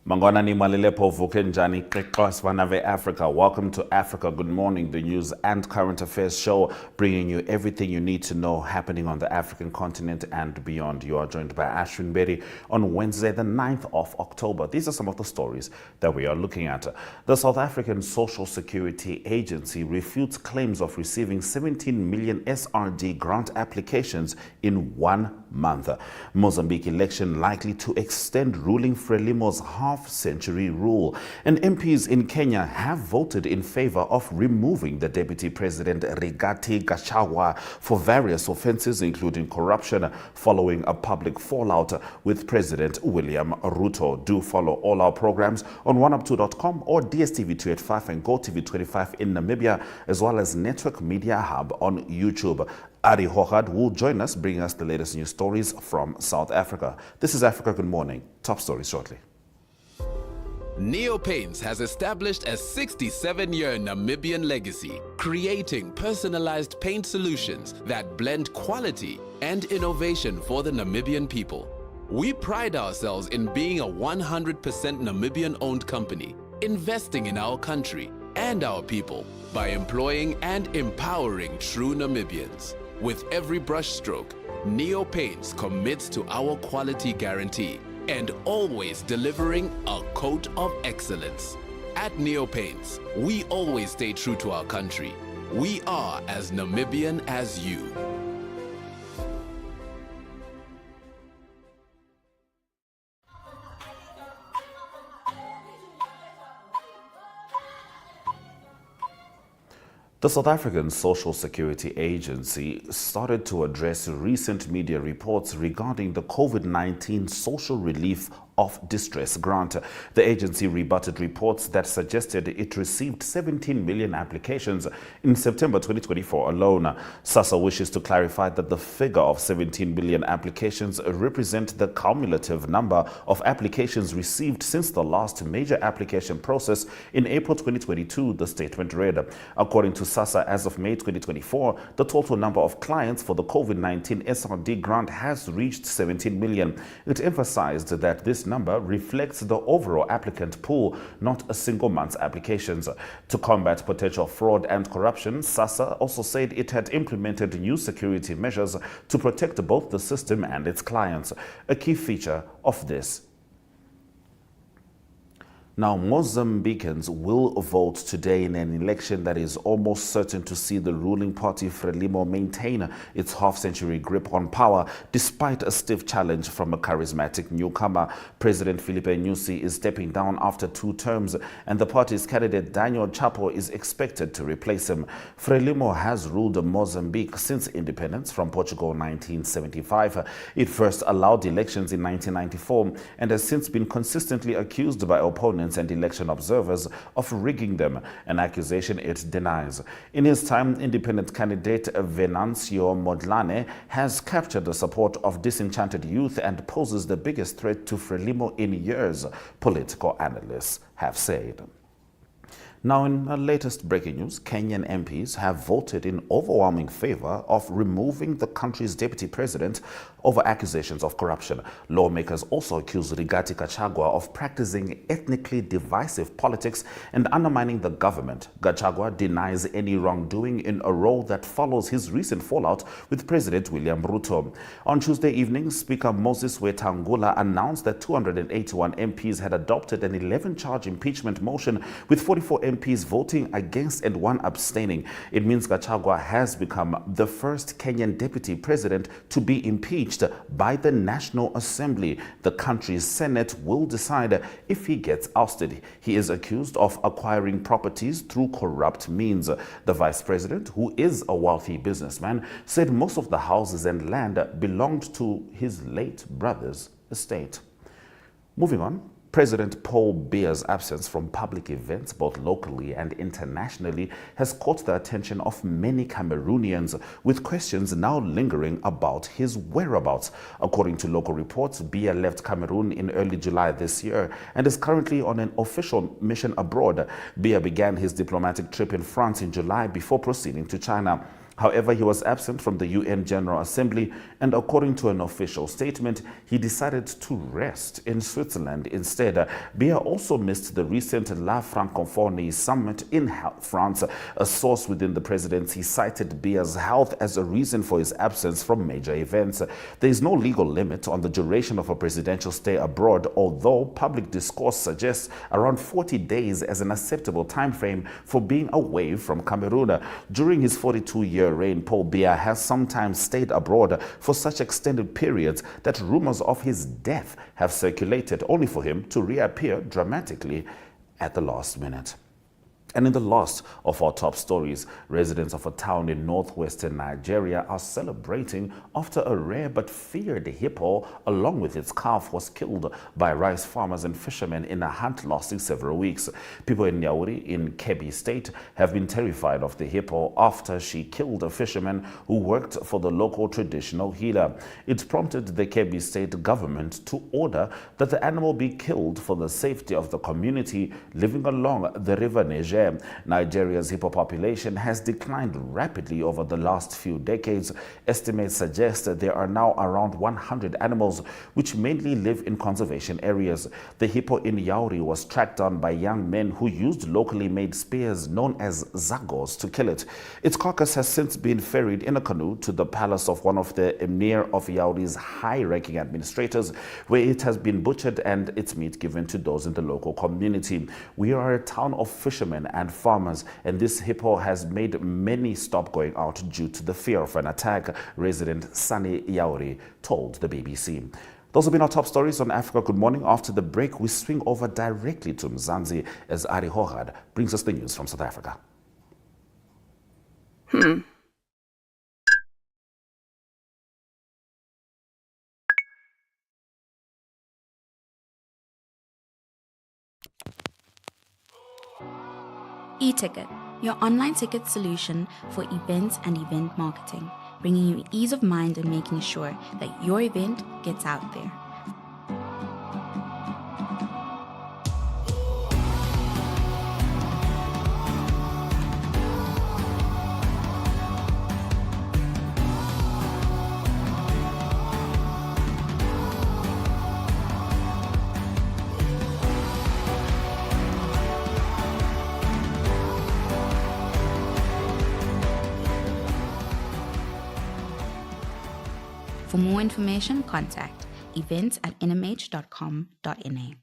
Mangwana ni Malilepo Vukenjani Vanave Africa. Welcome to Africa Good Morning, the news and current affairs show, bringing you everything you need to know happening on the African continent and beyond. You are joined by Ashwin Berry on Wednesday, the 9th of October. These are some of the stories that we are looking at. The South African Social Security Agency refutes claims of receiving 17 million SRD grant applications in 1 month. Mozambique election likely to extend ruling Frelimo's half-century rule. And MPs in Kenya have voted in favor of removing the Deputy President Rigathi Gachagua for various offenses, including corruption, following a public fallout with President William Ruto. Do follow all our programs on oneup2.com or DSTV 285 and GoTV 25 in Namibia, as well as Network Media Hub on YouTube. Arrie Hougaard will join us, bringing us the latest news stories from South Africa. This is Africa Good Morning. Top stories shortly. Neo Paints has established a 67-year Namibian legacy, creating personalized paint solutions that blend quality and innovation for the Namibian people. We pride ourselves in being a 100% Namibian-owned company, investing in our country and our people by employing and empowering true Namibians. With every brushstroke, Neo Paints commits to our quality guarantee and always delivering a coat of excellence. At Neo Paints, we always stay true to our country. We are as Namibian as you. The South African Social Security Agency started to address recent media reports regarding the COVID-19 social relief of distress grant. The agency rebutted reports that suggested it received 17 million applications in September 2024 alone. Sassa wishes to clarify that the figure of 17 million applications represent the cumulative number of applications received since the last major application process in April 2022, the statement read. According to Sassa, as of May 2024, the total number of clients for the COVID-19 SRD grant has reached 17 million. It emphasized that this number reflects the overall applicant pool, not a single month's applications. To combat potential fraud and corruption, Sassa also said it had implemented new security measures to protect both the system and its clients. A key feature of this. Now, Mozambicans will vote today in an election that is almost certain to see the ruling party Frelimo maintain its half-century grip on power, despite a stiff challenge from a charismatic newcomer. President Filipe Nyusi is stepping down after 2 terms, and the party's candidate Daniel Chapo is expected to replace him. Frelimo has ruled Mozambique since independence from Portugal in 1975. It first allowed elections in 1994 and has since been consistently accused by opponents and election observers of rigging them, an accusation it denies. In his time, independent candidate Venancio Modlane has captured the support of disenchanted youth and poses the biggest threat to Frelimo in years, political analysts have said. Now, in the latest breaking news, Kenyan MPs have voted in overwhelming favor of removing the country's deputy president over accusations of corruption. Lawmakers also accuse Rigathi Gachagua of practicing ethnically divisive politics and undermining the government. Gachagua denies any wrongdoing in a role that follows his recent fallout with President William Ruto. On Tuesday evening, Speaker Moses Wetangula announced that 281 MPs had adopted an 11-charge impeachment motion, with 44 MPs voting against and 1 abstaining. It means Gachagua has become the first Kenyan deputy president to be impeached by the National Assembly. The country's Senate will decide if he gets ousted. He is accused of acquiring properties through corrupt means. The vice president, who is a wealthy businessman, said most of the houses and land belonged to his late brother's estate. Moving on. President Paul Biya's absence from public events, both locally and internationally, has caught the attention of many Cameroonians, with questions now lingering about his whereabouts. According to local reports, Biya left Cameroon in early July this year and is currently on an official mission abroad. Biya began his diplomatic trip in France in July before proceeding to China. However, he was absent from the UN General Assembly, and according to an official statement, he decided to rest in Switzerland instead. Biya also missed the recent La Francophonie summit in France. A source within the presidency cited Biya's health as a reason for his absence from major events. There is no legal limit on the duration of a presidential stay abroad, although public discourse suggests around 40 days as an acceptable time frame for being away from Cameroon. During his 42-year reign, Paul Biya has sometimes stayed abroad for such extended periods that rumors of his death have circulated, only for him to reappear dramatically at the last minute. And in the last of our top stories, residents of a town in northwestern Nigeria are celebrating after a rare but feared hippo, along with its calf, was killed by rice farmers and fishermen in a hunt lasting several weeks. People in Yauri in Kebbi State have been terrified of the hippo after she killed a fisherman who worked for the local traditional healer. It prompted the Kebbi State government to order that the animal be killed for the safety of the community living along the river Niger. Nigeria's hippo population has declined rapidly over the last few decades. Estimates suggest that there are now around 100 animals, which mainly live in conservation areas. The hippo in Yauri was tracked down by young men who used locally made spears known as zagos to kill it. Its carcass has since been ferried in a canoe to the palace of one of the emir of Yauri's high-ranking administrators, where it has been butchered and its meat given to those in the local community. We are a town of fishermen and farmers, and this hippo has made many stop going out due to the fear of an attack, resident Sani Yauri told the BBC. Those have been our top stories on Africa Good Morning. After the break, we swing over directly to Mzansi as Arrie Hougaard brings us the news from South Africa. E-Ticket, your online ticket solution for events and event marketing, bringing you ease of mind and making sure that your event gets out there. For more information, contact events@nmh.com.na.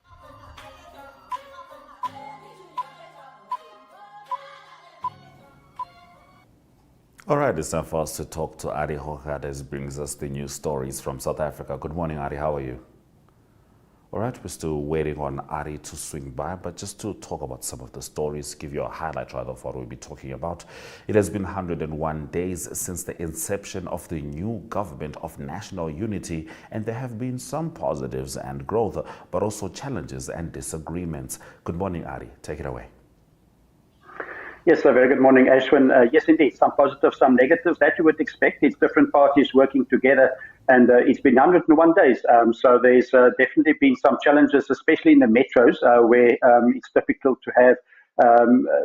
All right, it's time for us to talk to Arrie Hougaard as brings us the news stories from South Africa. Good morning, Arrie. How are you? All right, we're still waiting on Arrie to swing by, but just to talk about some of the stories, give you a highlight rather of what we'll be talking about. It has been 101 days since the inception of the new government of national unity, and there have been some positives and growth, but also challenges and disagreements. Good morning, Arrie. Take it away. Yes, a very good morning, Ashwin. Yes, indeed, some positives, some negatives that you would expect. It's different parties working together, and it's been 101 days. So there's definitely been some challenges, especially in the metros, where it's difficult to have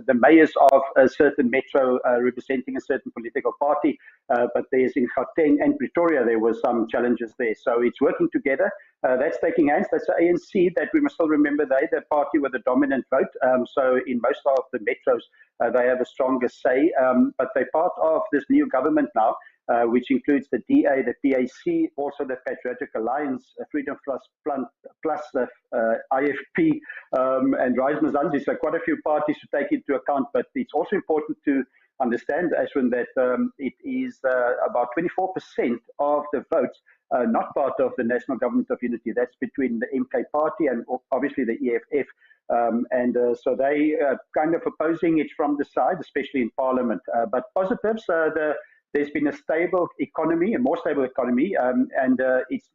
the mayors of a certain metro representing a certain political party. But there's in Gauteng and Pretoria, there were some challenges there. So it's working together. That's taking hands. That's the ANC that we must still remember the party with a dominant vote. So in most of the metros, they have a stronger say. But they're part of this new government now, which includes the DA, the PAC, also the Patriotic Alliance, Freedom Plus the IFP, and Rise Mzansi. So quite a few parties to take into account. But it's also important to understand, Ashwin, that it is about 24% of the votes not part of the National Government of Unity. That's between the MK party and obviously the EFF. So they kind of opposing it from the side, especially in Parliament. But positives, there's been a stable economy, a more stable economy, and it's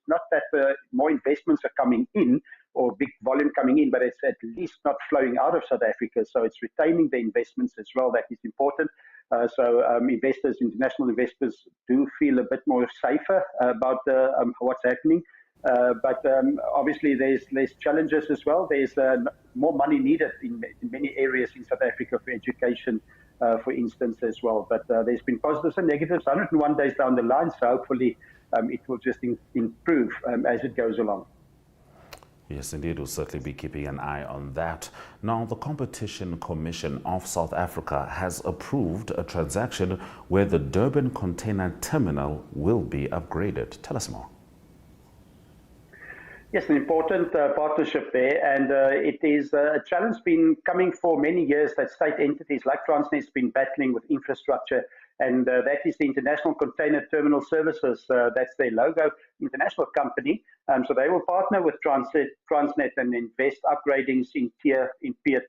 not that more investments are coming in or big volume coming in, but it's at least not flowing out of South Africa. So it's retaining the investments as well. That is important. So investors, international investors, do feel a bit more safer about what's happening. But obviously, there's challenges as well. There's more money needed in many areas in South Africa for education for instance, as well. But there's been positives and negatives 101 days down the line, so hopefully it will just improve as it goes along. Yes, indeed, we'll certainly be keeping an eye on that. Now, the Competition Commission of South Africa has approved a transaction where the Durban Container Terminal will be upgraded. Tell us more. Yes, an important partnership there, and it is a challenge been coming for many years that state entities like Transnet's been battling with infrastructure, and that is the International Container Terminal Services. That's their logo, international company. So they will partner with Transnet and invest upgradings in Pier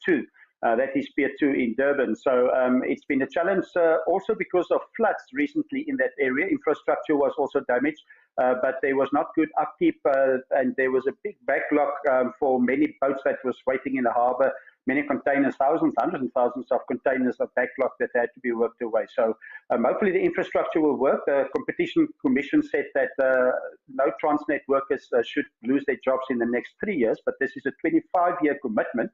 2. That is Pier 2 in Durban. So it's been a challenge also because of floods recently in that area. Infrastructure was also damaged, but there was not good upkeep, and there was a big backlog for many boats that was waiting in the harbour. Many containers, thousands, hundreds of thousands of containers of backlog that had to be worked away. So hopefully the infrastructure will work. The Competition Commission said that no Transnet workers should lose their jobs in the next 3 years, but this is a 25-year commitment.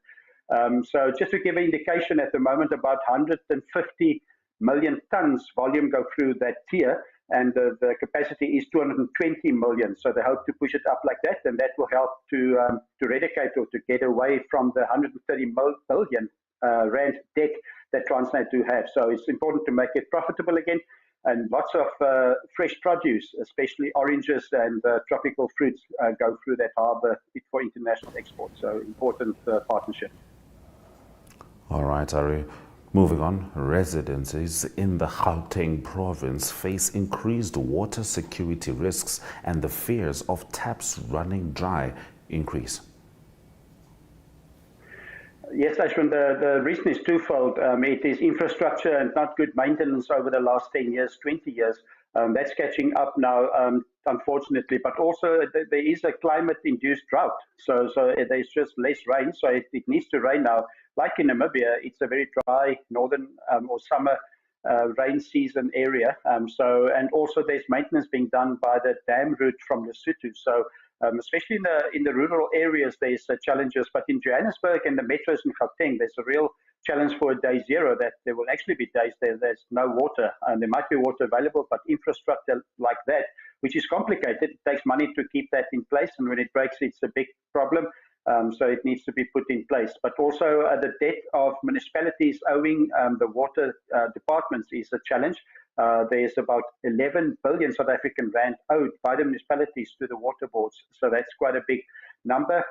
So just to give an indication, at the moment, about 150 million tons volume go through that tier, and the capacity is 220 million. So they hope to push it up like that, and that will help to eradicate or to get away from the 130 billion rand debt that Transnet do have. So it's important to make it profitable again, and lots of fresh produce, especially oranges and tropical fruits, go through that harbour for international export. So important partnership. All right, Arrie. Moving on, residences in the Gauteng province face increased water security risks and the fears of taps running dry increase. Yes, Ashwin, the reason is twofold. It is infrastructure and not good maintenance over the last 10 years, 20 years. That's catching up now, unfortunately, but also there is a climate-induced drought. So there's just less rain, so it needs to rain now. Like in Namibia, it's a very dry northern or summer rain season area. And also there's maintenance being done by the dam route from Lesotho. So especially in the rural areas, there's challenges. But in Johannesburg and the metros in Gauteng, there's a real challenge for day zero, that there will actually be days there's no water. There might be water available, but infrastructure like that, which is complicated, it takes money to keep that in place. And when it breaks, it's a big problem. So it needs to be put in place. But also the debt of municipalities owing the water departments is a challenge. There's about 11 billion South African rand owed by the municipalities to the water boards. So that's quite a big number.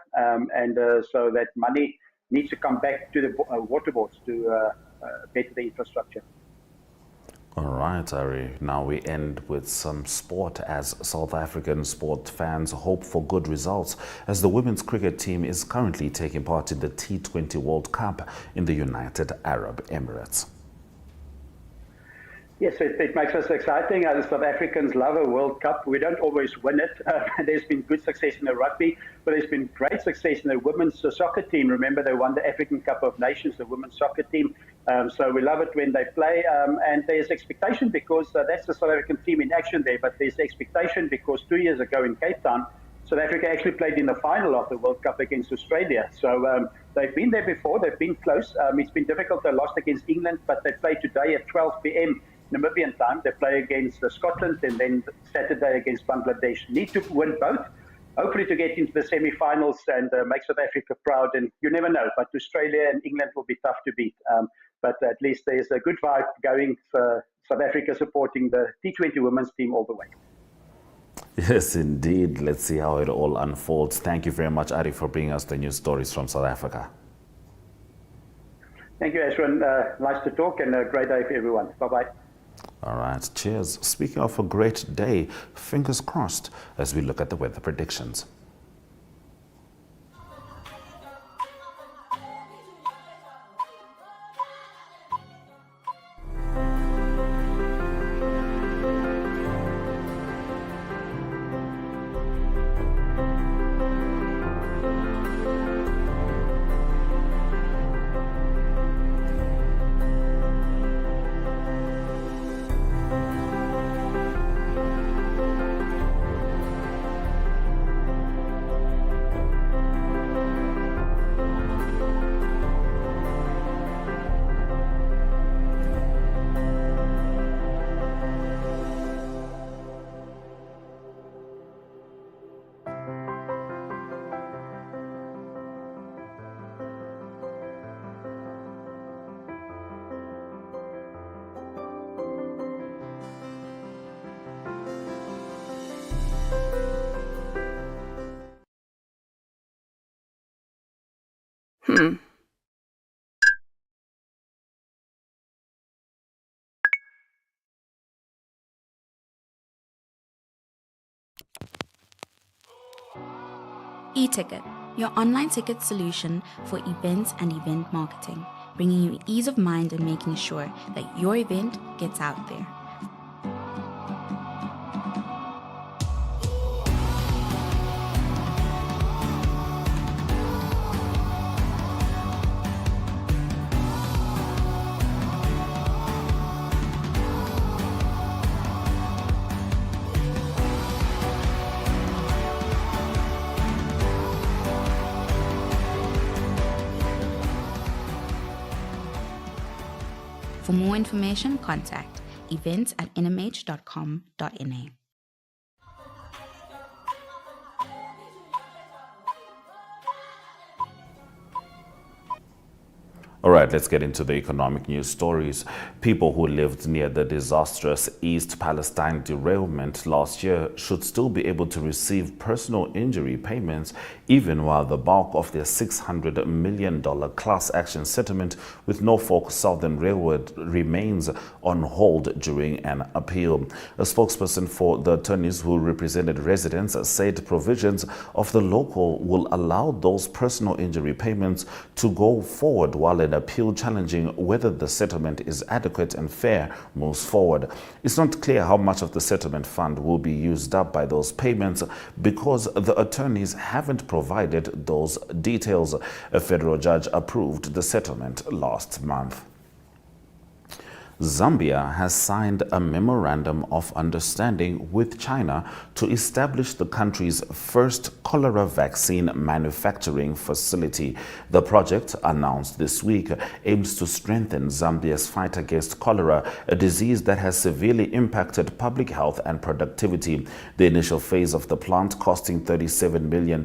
So that money needs to come back to the water boards to better the infrastructure. All right, Arrie. Now we end with some sport, as South African sport fans hope for good results, as the women's cricket team is currently taking part in the T20 World Cup in the United Arab Emirates. Yes, it makes us exciting. As South Africans love a World Cup. We don't always win it. There's been good success in the rugby, but there's been great success in the women's soccer team. Remember, they won the African Cup of Nations, the women's soccer team. So we love it when they play. And there's expectation because that's the South African team in action there. But there's expectation because 2 years ago in Cape Town, South Africa actually played in the final of the World Cup against Australia. So they've been there before. They've been close. It's been difficult. They lost against England, but they play today at 12 p.m. Namibian time. They play against Scotland and then Saturday against Bangladesh. Need to win both, hopefully to get into the semi-finals and make South Africa proud. And you never know, but Australia and England will be tough to beat. But at least there's a good vibe going for South Africa supporting the T20 women's team all the way. Yes, indeed. Let's see how it all unfolds. Thank you very much, Arrie, for bringing us the news stories from South Africa. Thank you, Ashwin. Nice to talk and a great day for everyone. Bye-bye. All right, cheers. Speaking of a great day, fingers crossed as we look at the weather predictions. E-ticket, your online ticket solution for events and event marketing, bringing you ease of mind and making sure that your event gets out there. For more information, contact events@nmh.com.na. All right, let's get into the economic news stories. People who lived near the disastrous East Palestine derailment last year should still be able to receive personal injury payments even while the bulk of their $600 million class action settlement with Norfolk Southern Railroad remains on hold during an appeal. A spokesperson for the attorneys who represented residents said provisions of the local will allow those personal injury payments to go forward while an appeal challenging whether the settlement is adequate and fair moves forward. It's not clear how much of the settlement fund will be used up by those payments because the attorneys haven't provided those details. A federal judge approved the settlement last month. Zambia has signed a memorandum of understanding with China to establish the country's first cholera vaccine manufacturing facility. The project, announced this week, aims to strengthen Zambia's fight against cholera, a disease that has severely impacted public health and productivity. The initial phase of the plant, costing $37 million,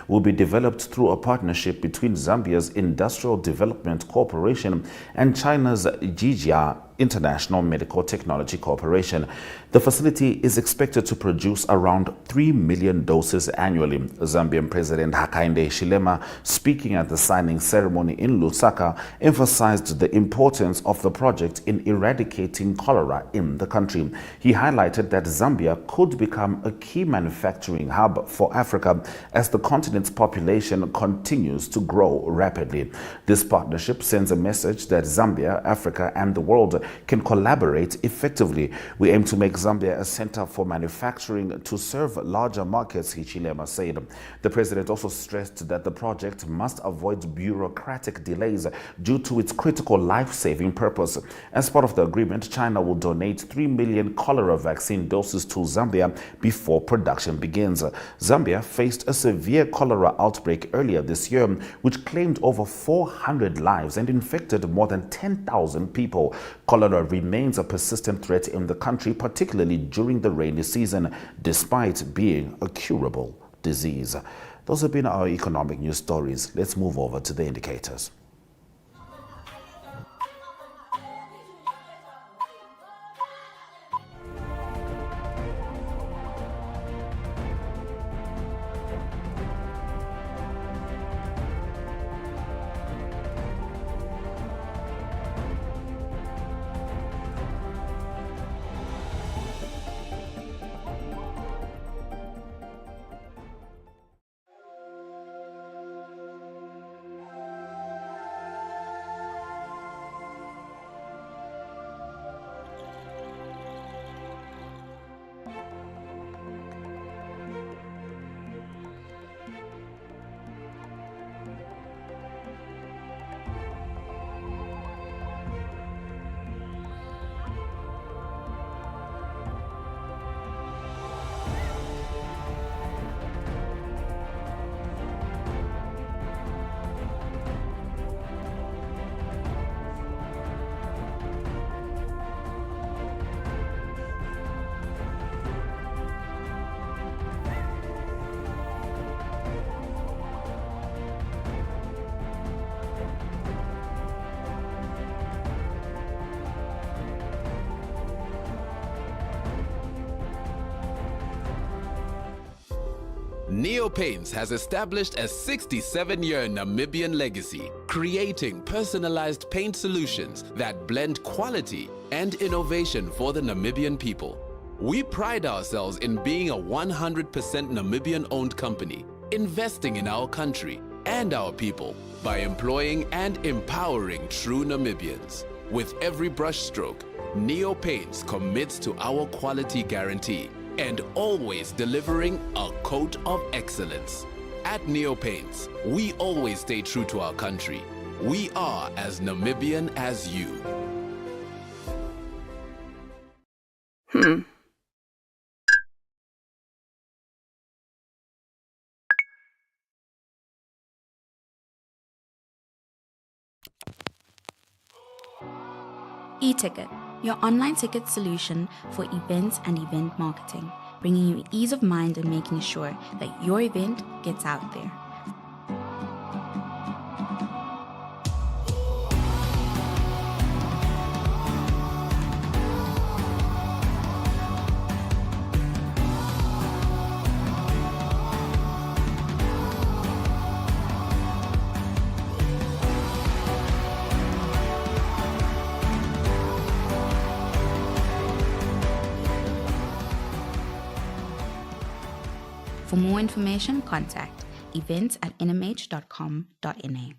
will be developed through a partnership between Zambia's Industrial Development Corporation and China's Jijia International Medical Technology Corporation. The facility is expected to produce around 3 million doses annually. Zambian President Hakainde Hichilema, speaking at the signing ceremony in Lusaka, emphasized the importance of the project in eradicating cholera in the country. He highlighted that Zambia could become a key manufacturing hub for Africa as the continent's population continues to grow rapidly. This partnership sends a message that Zambia, Africa, and the world can collaborate effectively. We aim to make Zambia a center for manufacturing to serve larger markets, Hichilema said. The president also stressed that the project must avoid bureaucratic delays due to its critical life-saving purpose. As part of the agreement, China will donate 3 million cholera vaccine doses to Zambia before production begins. Zambia faced a severe cholera outbreak earlier this year, which claimed over 400 lives and infected more than 10,000 people. Cholera remains a persistent threat in the country, particularly during the rainy season, despite being a curable disease. Those have been our economic news stories. Let's move over to the indicators. Neopaints has established a 67-year Namibian legacy, creating personalized paint solutions that blend quality and innovation for the Namibian people. We pride ourselves in being a 100% Namibian-owned company, investing in our country and our people by employing and empowering true Namibians. With every brushstroke, Neo Paints commits to our quality guarantee and always delivering a coat of excellence. At Neo Paints, we always stay true to our country. We are as Namibian as you. E-Ticket, your online ticket solution for events and event marketing, bringing you ease of mind and making sure that your event gets out there. For more information, contact events@nmh.com.na.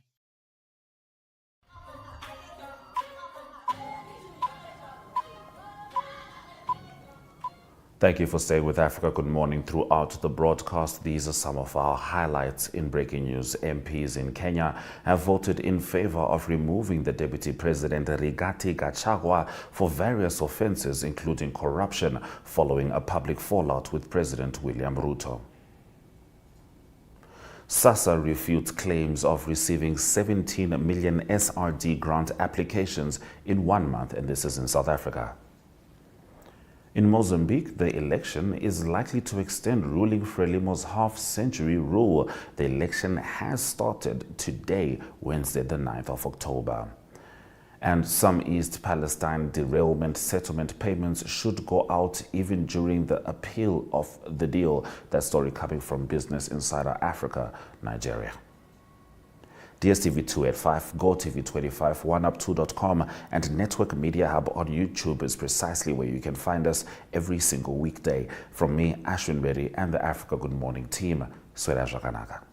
Thank you for staying with Africa Good Morning throughout the broadcast. These are some of our highlights in breaking news. MPs in Kenya have voted in favor of removing the Deputy President Rigathi Gachagua for various offenses, including corruption, following a public fallout with President William Ruto. Sassa refutes claims of receiving 17 million SRD grant applications in 1 month, and this is in South Africa. In Mozambique, the election is likely to extend ruling Frelimo's half-century rule. The election has started today, Wednesday, the 9th of October. And some East Palestine derailment settlement payments should go out even during the appeal of the deal. That story coming from Business Insider Africa, Nigeria. DSTV 2 at 5, GoTV 25, oneup2.com, and Network Media Hub on YouTube is precisely where you can find us every single weekday. From me, Ashwin Berry, and the Africa Good Morning team, Swera Jaganaka.